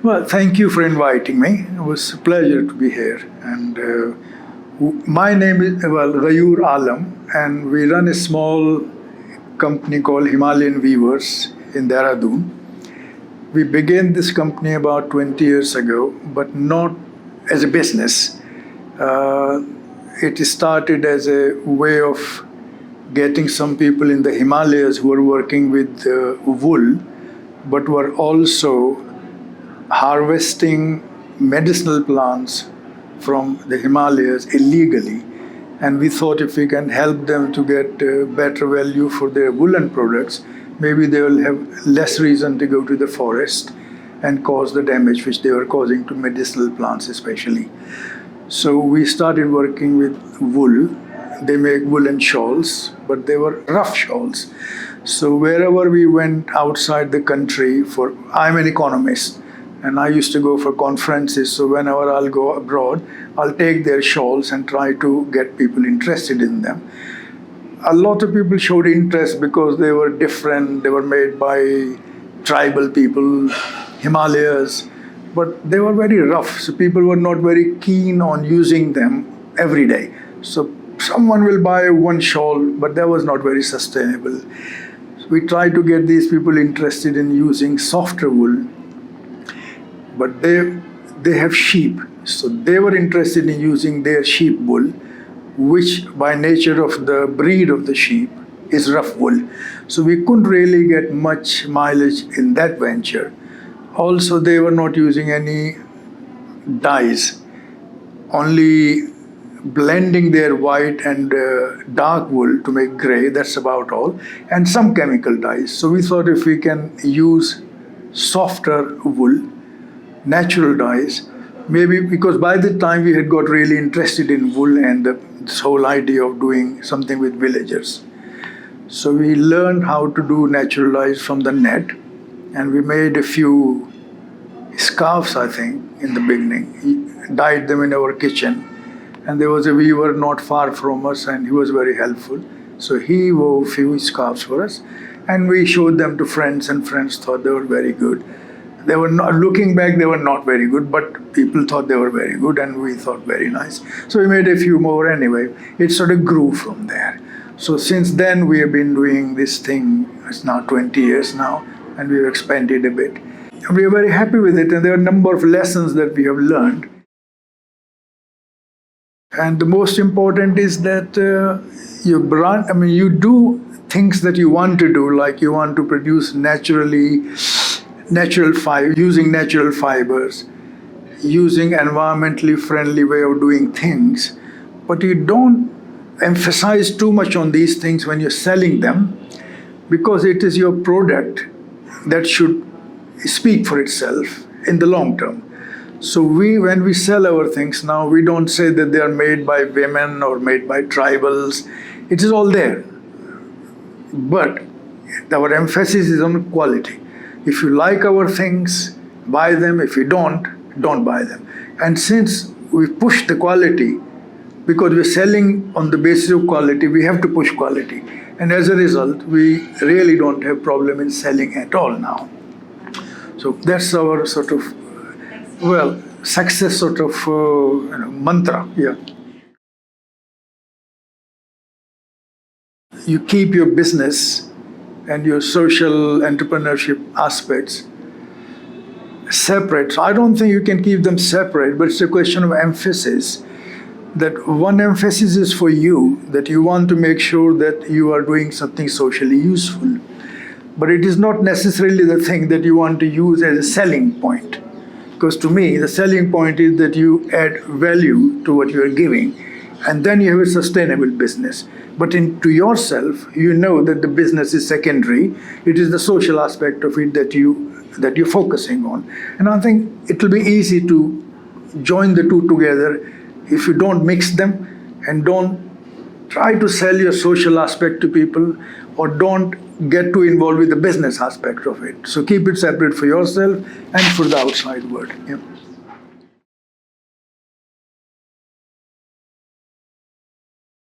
Well, thank you for inviting me. It was a pleasure to be here. And my name is Ghayur Alam, and we run a small company called Himalayan Weavers in Dehradun. We began this company about 20 years ago, but not as a business. Uh, it started as a way of getting some people in the Himalayas who were working with wool, but were also harvesting medicinal plants from the Himalayas illegally. And we thought if we can help them to get better value for their woolen products, maybe they will have less reason to go to the forest and cause the damage which they were causing to medicinal plants especially. So we started working with wool. They make woolen shawls, but they were rough shawls. So wherever we went outside the country I'm an economist, and I used to go for conferences, so whenever I'll go abroad, I'll take their shawls and try to get people interested in them. A lot of people showed interest because they were different, they were made by tribal people, Himalayas, but they were very rough, so people were not very keen on using them every day. So someone will buy one shawl, but that was not very sustainable. So we tried to get these people interested in using softer wool, but they have sheep, so they were interested in using their sheep wool, which by nature of the breed of the sheep is rough wool. So we couldn't really get much mileage in that venture. Also, they were not using any dyes, only blending their white and dark wool to make gray, that's about all, and some chemical dyes. So we thought if we can use softer wool, natural dyes, maybe because by the time we had got really interested in wool and this whole idea of doing something with villagers. So we learned how to do natural dyes from the net, and we made a few scarves, I think, in the beginning, dyed them in our kitchen. And there was a weaver not far from us, and he was very helpful. So he wove a few scarves for us, and we showed them to friends, and friends thought they were very good. They were not, looking back, they were not very good, but people thought they were very good, and we thought very nice. So we made a few more anyway. It sort of grew from there. So since then, we have been doing this thing. It's now 20 years now, and we've expanded a bit. And we are very happy with it, and there are a number of lessons that we have learned. And the most important is that your brand, you do things that you want to do, like you want to produce using natural fibers, using environmentally friendly way of doing things, but you don't emphasize too much on these things when you're selling them, because it is your product that should speak for itself in the long term. So when we sell our things now, we don't say that they are made by women or made by tribals. It is all there. But our emphasis is on quality. If you like our things, buy them. If you don't buy them. And since we push the quality, because we're selling on the basis of quality, we have to push quality. And as a result, we really don't have problem in selling at all now. So that's our sort of, success sort of mantra. Yeah. You keep your business and your social entrepreneurship aspects separate. So I don't think you can keep them separate, but it's a question of emphasis. That one emphasis is for you, that you want to make sure that you are doing something socially useful. But it is not necessarily the thing that you want to use as a selling point. Because to me, the selling point is that you add value to what you are giving, and then you have a sustainable business. But to yourself, you know that the business is secondary. It is the social aspect of it that you're focusing on. And I think it will be easy to join the two together if you don't mix them and don't try to sell your social aspect to people, or don't get too involved with the business aspect of it. So keep it separate for yourself and for the outside world. Yeah.